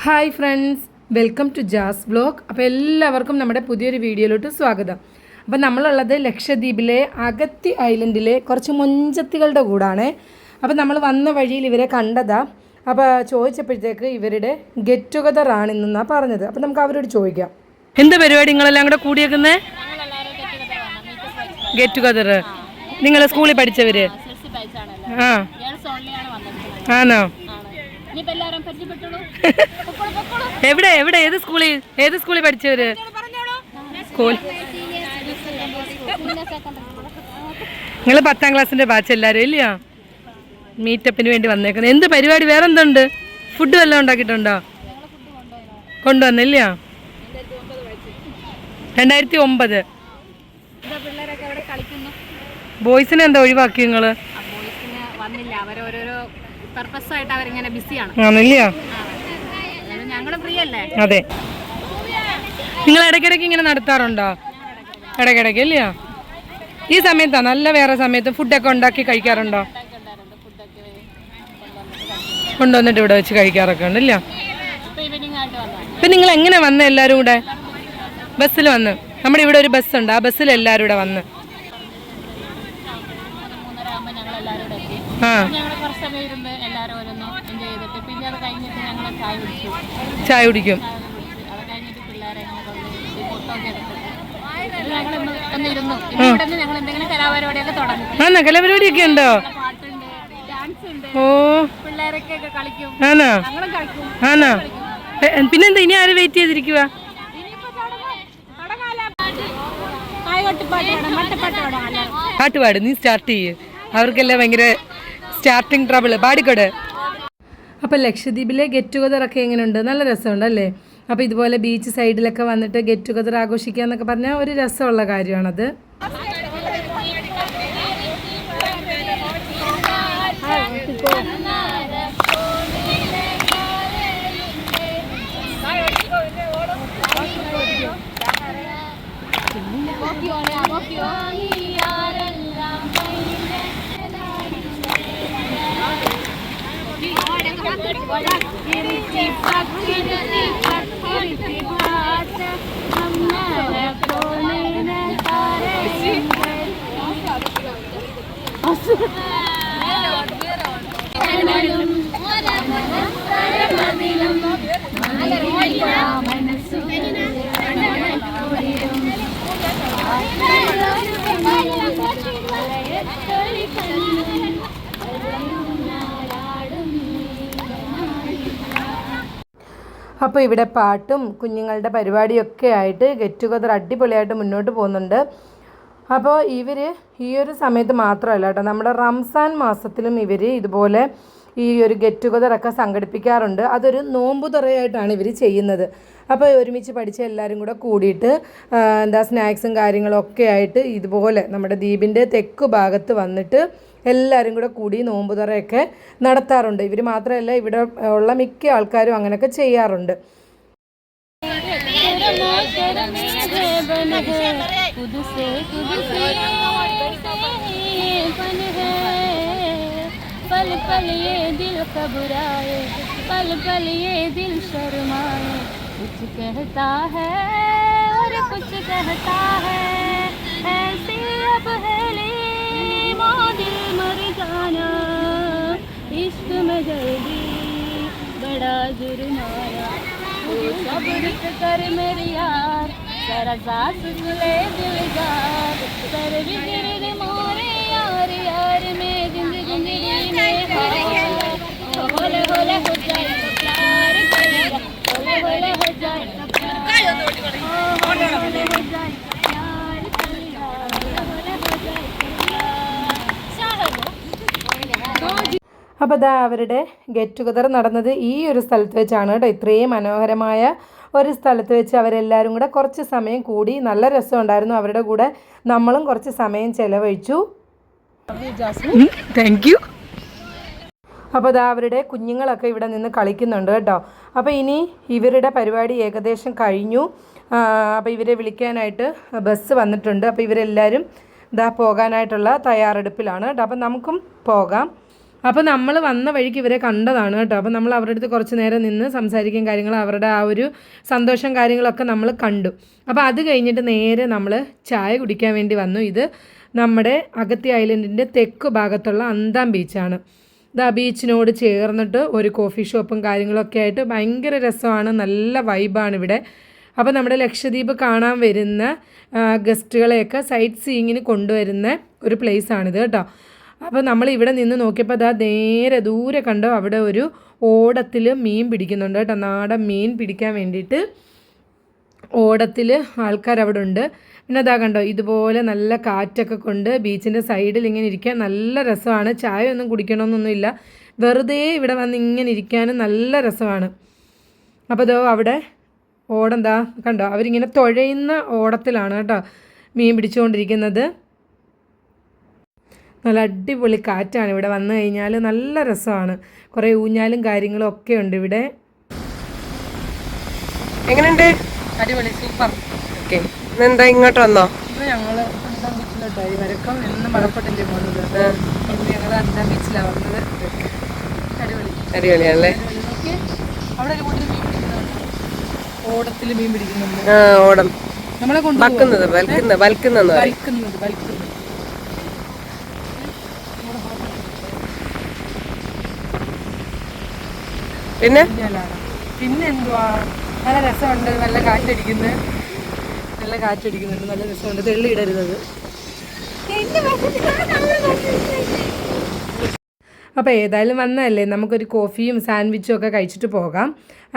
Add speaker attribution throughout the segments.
Speaker 1: Hi friends, welcome to Jas vlog. അപ്പോൾ എല്ലാവർക്കും നമ്മുടെ പുതിയൊരു വീഡിയോയിലോട്ട് സ്വാഗതം. അപ്പോൾ നമ്മളുള്ളത് ലക്ഷദ്വീപിലെ അഗത്തി ഐലൻഡിലെ കുറച്ച് മൊഞ്ചത്തികളുടെ കൂടാണ്. അപ്പോൾ നമ്മൾ വന്ന വഴിയിൽ ഇവരെ കണ്ടതാ. അപ്പോൾ ചോദിച്ചപ്പോഴത്തേക്ക് ഇവരുടെ ഗെറ്റ് ടുഗദർ ആണെന്നാണ് പറഞ്ഞത്. അപ്പോൾ നമുക്ക് അവരോട് ചോദിക്കാം, എന്താ പരിപാടി നിങ്ങളെല്ലാം കൂടെ കൂടിയേക്കുന്നത്? ഗെറ്റ് ടുഗദർ നിങ്ങൾ സ്കൂളിൽ പഠിച്ചവർ? ആ ആണോ? എവിടെ എവിടെ ഏത് സ്കൂളിൽ പഠിച്ചവര്? സ്കൂൾ നിങ്ങൾ 10ാം ക്ലാസ്സിന്റെ ബാച്ച് എല്ലാവരും ഇല്ലയോ? മീറ്റപ്പിന് വേണ്ടി വന്നേക്കുന്നത്. എന്ത് പരിപാടി? വേറെ എന്തുണ്ട്? ഫുഡ് വല്ലതും ഉണ്ടാക്കിയിട്ടുണ്ടോ? കൊണ്ടുവന്നില്ലയോ? 2009 ബോയ്സിനെ എന്താ ഒഴിവാക്കി നിങ്ങള്? അതെ, നിങ്ങൾ ഇടയ്ക്കിടയ്ക്ക് ഇങ്ങനെ നടത്താറുണ്ടോ? ഇടയ്ക്കിടയ്ക്ക് ഇല്ലയോ? ഈ സമയത്താ നല്ല വേറെ സമയത്ത് ഫുഡൊക്കെ ഉണ്ടാക്കി കഴിക്കാറുണ്ടോ? കൊണ്ടുവന്നിട്ട് ഇവിടെ വെച്ച് കഴിക്കാറൊക്കെ ഉണ്ടല്ലോ. ഇപ്പൊ നിങ്ങൾ എങ്ങനെ വന്ന? എല്ലാരും കൂടെ ബസ്സിൽ വന്ന്? നമ്മുടെ ഇവിടെ ഒരു ബസ്സുണ്ട്, ആ ബസ്സിൽ എല്ലാരും കൂടെ വന്ന്. ആ ചായ കുടിക്കും. കലാപരിപാടിയൊക്കെ ഉണ്ടോ? ഓ ആണോ? ആണോ? പിന്നെന്താ ഇനി ആരും വെയിറ്റ് ചെയ്തിരിക്കുക? പാട്ടുപാട്, നീ സ്റ്റാർട്ട് ചെയ്യ്. അവർക്കെല്ലാം ഭയങ്കര സ്റ്റാർട്ടിങ് ട്രബിൾ. പാടിക്കോട്. അപ്പോൾ ലക്ഷദ്വീപിലെ ഗെറ്റ് ടുഗദർ ഒക്കെ എങ്ങനെയുണ്ട്? നല്ല രസമുണ്ടല്ലേ? അപ്പോൾ ഇതുപോലെ ബീച്ച് സൈഡിലൊക്കെ വന്നിട്ട് ഗെറ്റ് ടുഗദർ ആഘോഷിക്കുക എന്നൊക്കെ പറഞ്ഞാൽ ഒരു രസമുള്ള കാര്യമാണത്. അപ്പോൾ ഇവിടെ പാട്ടും കുഞ്ഞുങ്ങളുടെ പരിപാടിയൊക്കെ ആയിട്ട് ഗെറ്റ് ടുഗദർ അടിപൊളിയായിട്ട് മുന്നോട്ട് പോകുന്നുണ്ട്. അപ്പോൾ ഇവർ ഈ ഒരു സമയത്ത് മാത്രമല്ല കേട്ടോ, നമ്മുടെ റംസാൻ മാസത്തിലും ഇവർ ഇതുപോലെ ഈ ഒരു ഗെറ്റ് ടുഗദറൊക്കെ സംഘടിപ്പിക്കാറുണ്ട്. അതൊരു നോമ്പുതുറയായിട്ടാണ് ഇവർ ചെയ്യുന്നത്. അപ്പോൾ ഒരുമിച്ച് പഠിച്ച എല്ലാവരും കൂടെ കൂടിയിട്ട് സ്നാക്സും കാര്യങ്ങളൊക്കെ ആയിട്ട് ഇതുപോലെ നമ്മുടെ ദ്വീപിൻ്റെ തെക്കു ഭാഗത്ത് വന്നിട്ട് എല്ലാവരും കൂടെ കൂടി നോമ്പുതുറയൊക്കെ നടത്താറുണ്ട്. ഇവർ മാത്രമല്ല, ഇവിടെ ഉള്ള മിക്ക ആൾക്കാരും അങ്ങനെയൊക്കെ ചെയ്യാറുണ്ട്. पल पल ये दिल घबराए, पल पल ये दिल शर्माए, कुछ कहता है और कुछ कहता है, ऐसी अब है लीमा दिल मर जाना, इश्क में जल्दी बड़ा जुर्माना, वो सब्र कर मेरे यार, जरा सांस ले दिलदार, सर भी गिर मोरे यार यार में जिंदगी में होले होले हो जाए प्यार करेगा, होले होले हो जाए प्यार, होले होले हो जाए प्यार करेगा, होले हो जाए प्यार. അപ്പോൾ ദാ അവരുടെ ഗെറ്റ് ടുഗദർ നടന്നത് ഈ ഒരു സ്ഥലത്ത് വെച്ചാണ് കേട്ടോ. ഇത്രയും മനോഹരമായ ഒരു സ്ഥലത്ത് വെച്ച് അവരെല്ലാവരും കൂടെ കുറച്ച് സമയം കൂടി. നല്ല രസമുണ്ടായിരുന്നു. അവരുടെ കൂടെ നമ്മളും കുറച്ച് സമയം ചിലവഴിച്ചു. Thank you. അപ്പോൾ ഇതാ അവരുടെ കുഞ്ഞുങ്ങളൊക്കെ ഇവിടെ നിന്ന് കളിക്കുന്നുണ്ട് കേട്ടോ. അപ്പോൾ ഇനി ഇവരുടെ പരിപാടി ഏകദേശം കഴിഞ്ഞു. അപ്പോൾ ഇവരെ വിളിക്കാനായിട്ട് ബസ് വന്നിട്ടുണ്ട്. അപ്പോൾ ഇവരെല്ലാവരും ഇതാ പോകാനായിട്ടുള്ള തയ്യാറെടുപ്പിലാണ് കേട്ടോ. അപ്പോൾ നമുക്കും പോകാം.
Speaker 2: അപ്പോൾ നമ്മൾ വന്ന വഴിക്ക് ഇവരെ കണ്ടതാണ് കേട്ടോ. അപ്പോൾ നമ്മൾ അവരുടെ അടുത്ത് കുറച്ച് നേരം നിന്ന് സംസാരിക്കും, കാര്യങ്ങൾ അവരുടെ ആ ഒരു സന്തോഷം കാര്യങ്ങളൊക്കെ നമ്മൾ കണ്ടു. അപ്പോൾ അത് കഴിഞ്ഞിട്ട് നേരെ നമ്മൾ ചായ കുടിക്കാൻ വേണ്ടി വന്നു. ഇത് നമ്മുടെ അഗത്തി ഐലൻഡിൻ്റെ തെക്ക് ഭാഗത്തുള്ള അന്താം ബീച്ചാണ്. ഇത് ആ ബീച്ചിനോട് ചേർന്നിട്ട് ഒരു കോഫി ഷോപ്പും കാര്യങ്ങളൊക്കെ ആയിട്ട് ഭയങ്കര രസമാണ്, നല്ല വൈബാണ് ഇവിടെ. അപ്പോൾ നമ്മുടെ ലക്ഷദ്വീപ് കാണാൻ വരുന്ന ഗസ്റ്റുകളെയൊക്കെ സൈറ്റ് സീയിങ്ങിന് കൊണ്ടുവരുന്ന ഒരു പ്ലേസാണിത് കേട്ടോ. അപ്പോൾ നമ്മൾ ഇവിടെ നിന്ന് നോക്കിയപ്പോൾ അതാ നേരെ ദൂരെ കണ്ടോ അവിടെ ഒരു ഓടത്തിൽ മീൻ പിടിക്കുന്നുണ്ട് കേട്ടോ. നാടൻ മീൻ പിടിക്കാൻ വേണ്ടിയിട്ട് ഓടത്തിൽ ആൾക്കാർ അവിടെ ഉണ്ട്. പിന്നെ അതാ കണ്ടോ ഇതുപോലെ നല്ല കാറ്റൊക്കെ കൊണ്ട് ബീച്ചിൻ്റെ സൈഡിൽ ഇങ്ങനെ ഇരിക്കാൻ നല്ല രസമാണ്. ചായ ഒന്നും കുടിക്കണമെന്നൊന്നുമില്ല, വെറുതെ ഇവിടെ വന്ന് ഇങ്ങനെ ഇരിക്കാനും നല്ല രസമാണ്. അപ്പോൾ അതോ അവിടെ ഓടെന്താ കണ്ടോ അവരിങ്ങനെ തുഴയുന്ന ഓടത്തിലാണ് കേട്ടോ മീൻ പിടിച്ചുകൊണ്ടിരിക്കുന്നത്. നല്ല അടിപൊളി കാറ്റാണ് ഇവിടെ വന്നു കഴിഞ്ഞാൽ, നല്ല രസമാണ്. കുറേ ഊഞ്ഞാലും കാര്യങ്ങളും ഒക്കെ ഉണ്ട് ഇവിടെ.
Speaker 3: എങ്ങനെയുണ്ട്?
Speaker 2: അടിപൊളി, സൂപ്പർ.
Speaker 3: ഓക്കെ, എന്താ ഇങ്ങോട്ട് വന്നോ?
Speaker 2: ഇപ്പോൾ ഞങ്ങൾ അന്താം ബീച്ചിലോട്ടായി വരക്കം എന്നും മടപ്പട്ടല്ലേ പോകുന്നത്. ഇന്ന് ഞങ്ങൾ അന്താം ബീച്ചിലാണ് വന്നത്. അടിപൊളി,
Speaker 3: അടിപൊളിയാണല്ലേ.
Speaker 2: അവിടെ ഒരു കൂട്ടർ മീൻ പിടിക്കുന്നുണ്ട്, ഓടത്തിൽ മീൻ പിടിക്കുന്നുണ്ട്.
Speaker 3: ഓടം
Speaker 2: നമ്മളെ കൊണ്ട്
Speaker 3: വൽക്കുന്നത്. പിന്നെ
Speaker 2: എന്തുവാ നല്ല രസമുണ്ട്, നല്ല കാറ്റടിക്കുന്നുണ്ട്, നല്ല രസമുണ്ട്. തെള്ളി ഇടരുന്നത്. അപ്പോൾ ഏതായാലും വന്നതല്ലേ, നമുക്കൊരു കോഫിയും സാൻഡ്വിച്ചും ഒക്കെ കഴിച്ചിട്ട് പോകാം.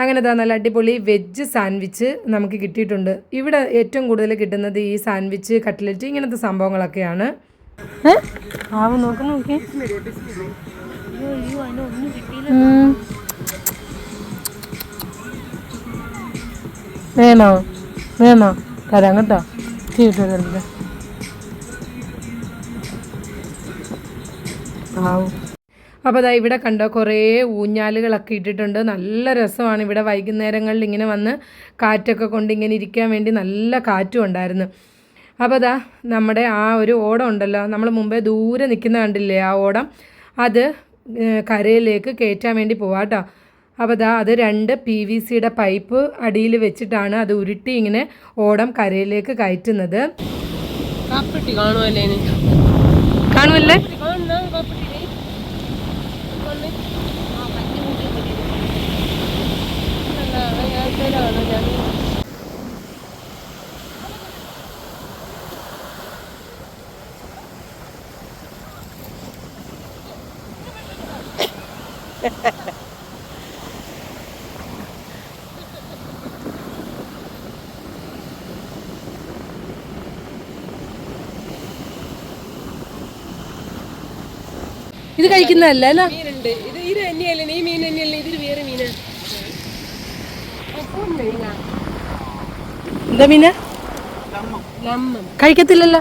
Speaker 2: അങ്ങനെ നല്ല അടിപൊളി വെജ് സാൻഡ്വിച്ച് നമുക്ക് കിട്ടിയിട്ടുണ്ട്. ഇവിടെ ഏറ്റവും കൂടുതൽ കിട്ടുന്നത് ഈ സാൻഡ്വിച്ച്, കട്ട്ലറ്റ് ഇങ്ങനത്തെ സംഭവങ്ങളൊക്കെയാണ്. നോക്കി വേണോ തരാം കേട്ടോ. ചീട്ടല്ലേ അപ്പോൾ അതാ ഇവിടെ കണ്ടോ കുറേ ഊഞ്ഞാലുകളൊക്കെ ഇട്ടിട്ടുണ്ട്, നല്ല രസമാണ്. ഇവിടെ വൈകുന്നേരങ്ങളിൽ ഇങ്ങനെ വന്ന് കാറ്റൊക്കെ കൊണ്ട് ഇങ്ങനെ ഇരിക്കാൻ വേണ്ടി നല്ല കാറ്റും ഉണ്ടായിരുന്നു. അപ്പോൾ അതാ നമ്മുടെ ആ ഒരു ഓടം ഉണ്ടല്ലോ, നമ്മൾ മുമ്പേ ദൂരെ നിൽക്കുന്ന കണ്ടില്ലേ ആ ഓടം, അത് കരയിലേക്ക് കയറ്റാൻ വേണ്ടി പോവാം കേട്ടോ. അപ്പോൾ അതാ അത് 2 PVCയുടെ പൈപ്പ് അടിയിൽ വെച്ചിട്ടാണ് അത് ഉരുട്ടി ഇങ്ങനെ ഓടം കരയിലേക്ക് കയറ്റുന്നത്. കാണുമല്ലേ? ഇത് കഴിക്കുന്നതല്ല
Speaker 3: മീനുണ്ട്. ഇത് തന്നെയല്ലേ ഈ മീൻ തന്നെയല്ലേ, ഇതിൽ വേറെ മീനാ.
Speaker 2: എന്താ മീന? കഴിക്കത്തില്ലല്ലോ.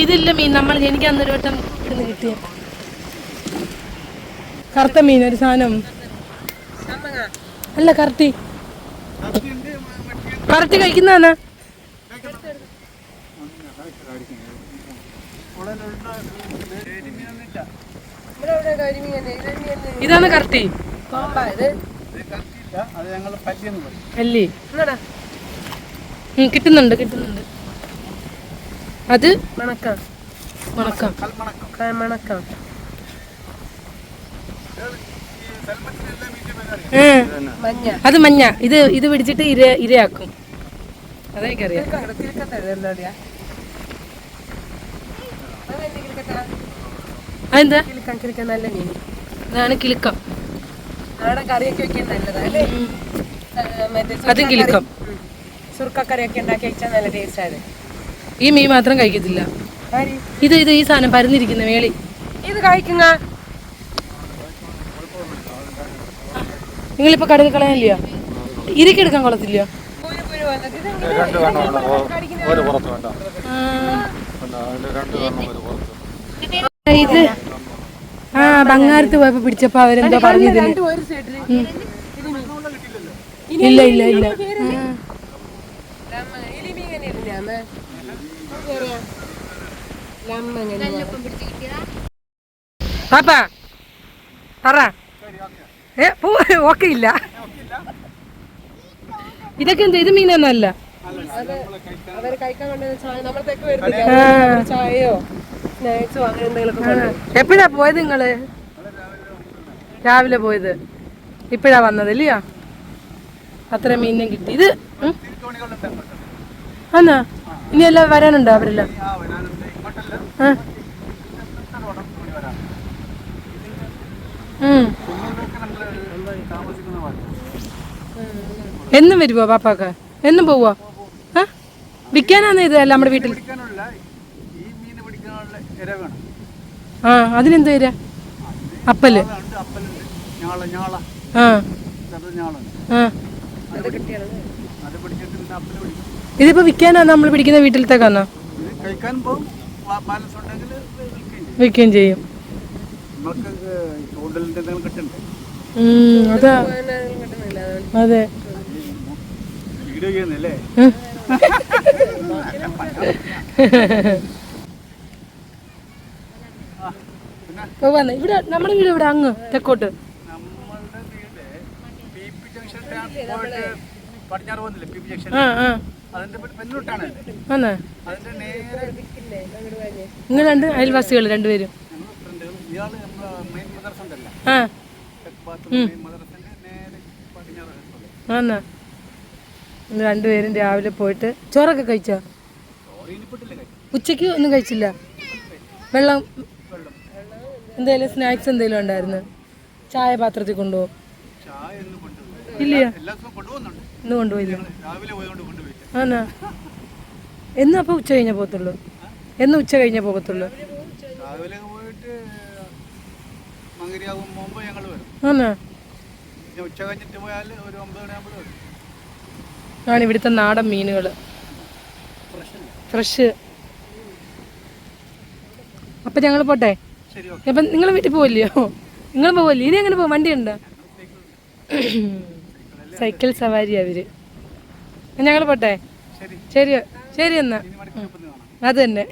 Speaker 2: ഇതില്ല മീൻ. എനിക്ക് അന്നൊരു വട്ടം ഇവിടുന്ന് കിട്ടിയ കറുത്ത മീൻ, ഒരു സാധനം അല്ല, കറക്റ്റ് കഴിക്കുന്നതാണ്. ഇതാണ് കറക്റ്റ് അല്ലേ? കിട്ടുന്നുണ്ട്. അത് മണക്കാം. അത് മഞ്ഞ. ഇത് പിടിച്ചിട്ട് ഇരയാക്കും. അതെനിക്കറിയാം. അതെന്താ?
Speaker 3: നല്ല മീൻ.
Speaker 2: അതാണ് കിലുക്കം.
Speaker 3: കറിയൊക്കെ വെക്കാൻ നല്ലതല്ലേ?
Speaker 2: അതും കിലുക്കം.
Speaker 3: സുർക്കക്കറിയൊക്കെ ഉണ്ടാക്കി വെച്ചാൽ നല്ല ടേസ്റ്റാണ്.
Speaker 2: ഈ മീൻ മാത്രം കഴിക്കത്തില്ല. ഇത് ഈ സാധനം പരന്നിരിക്കുന്ന വേളി
Speaker 3: ഇത് കഴിക്കുന്ന.
Speaker 2: നിങ്ങളിപ്പോ കടലിൽ കളയാനില്ലയോ? ഇരിക്കെടുക്കാൻ കൊള്ളത്തില്ലയോ? ഇത് ബംഗാരത്ത് പോയപ്പോ പിടിച്ചപ്പോ അവരെന്തോ പറഞ്ഞതിന്. ഇല്ല
Speaker 1: കല്ലൊപ്പം പിടിച്ച് കിട്ടിയതാ.
Speaker 2: പാപ്പാ പറ. ഓക്കെ ഇല്ല. ഇതൊക്കെ എന്താ? ഇത് മീനൊന്നല്ല.
Speaker 3: അവര് കഴിക്കാൻ കൊണ്ടുവന്ന നമ്മൾ തെക്ക് വരുന്നില്ല, ചായയോ സ്നാക്സോ അങ്ങനെ എന്തെങ്കിലുമൊക്കെ.
Speaker 2: എപ്പോഴാ പോയത് നിങ്ങള്? രാവിലെ പോയത്, ഇപ്പഴാ വന്നത് ഇല്ലയോ? അത്ര മീനും കിട്ടി. ഇത് ആന്നാ? ഇനി എല്ലാം വരാനുണ്ടോ അവരെല്ലാം? എന്നും വരുവോ പാപ്പാക്ക്? എന്നും പോവോ? വിൽക്കാനാന്ന് ഇത് അല്ല നമ്മുടെ വീട്ടിൽ? ആ, അതിനെന്ത് വരാ? അപ്പല്. ആ ആ, ഇതിപ്പോ വിൽക്കാനാ നമ്മൾ പിടിക്കുന്ന വീട്ടിലത്തേക്കാന്നോ? വിൽക്കുകയും ചെയ്യും. അതാ, അതെ. ഇവിടെ നമ്മുടെ വീട് ഇവിടെ അങ്ങ് തെക്കോട്ട്. നിങ്ങൾ രണ്ട് അയൽവാസികൾ രണ്ടുപേരും? ആ, ആന്നാ? രണ്ടുപേരും രാവിലെ പോയിട്ട് ചോറൊക്കെ കഴിച്ചോ? ഉച്ചയ്ക്ക് ഒന്നും കഴിച്ചില്ല? വെള്ളം എന്തേലും സ്നാക്സ് എന്തെങ്കിലും ഉണ്ടായിരുന്നു? ചായ പാത്രത്തിൽ കൊണ്ടുപോകും? ഇല്ല, ഇന്ന് കൊണ്ടുപോയില്ല. ആന്നാ? എന്ന് അപ്പോൾ ഉച്ച കഴിഞ്ഞാൽ പോകത്തുള്ളൂ? എന്ന് ഉച്ച കഴിഞ്ഞാൽ പോകത്തുള്ളൂ? ആന്നാ? ആണ് ഇവിടുത്തെ നാടൻ മീനുകൾ, ഫ്രഷ്. അപ്പം ഞങ്ങൾ പോട്ടെ? അപ്പം നിങ്ങൾ വീട്ടിൽ പോവില്ലയോ? നിങ്ങൾ പോവില്ലേ? ഇനി എങ്ങനെ പോകും? വണ്ടി ഉണ്ടോ? സൈക്കിൾ സവാരി അവര്. ഞങ്ങൾ പോട്ടെ? ശരി, ശരി എന്നാ. അത് തന്നെ.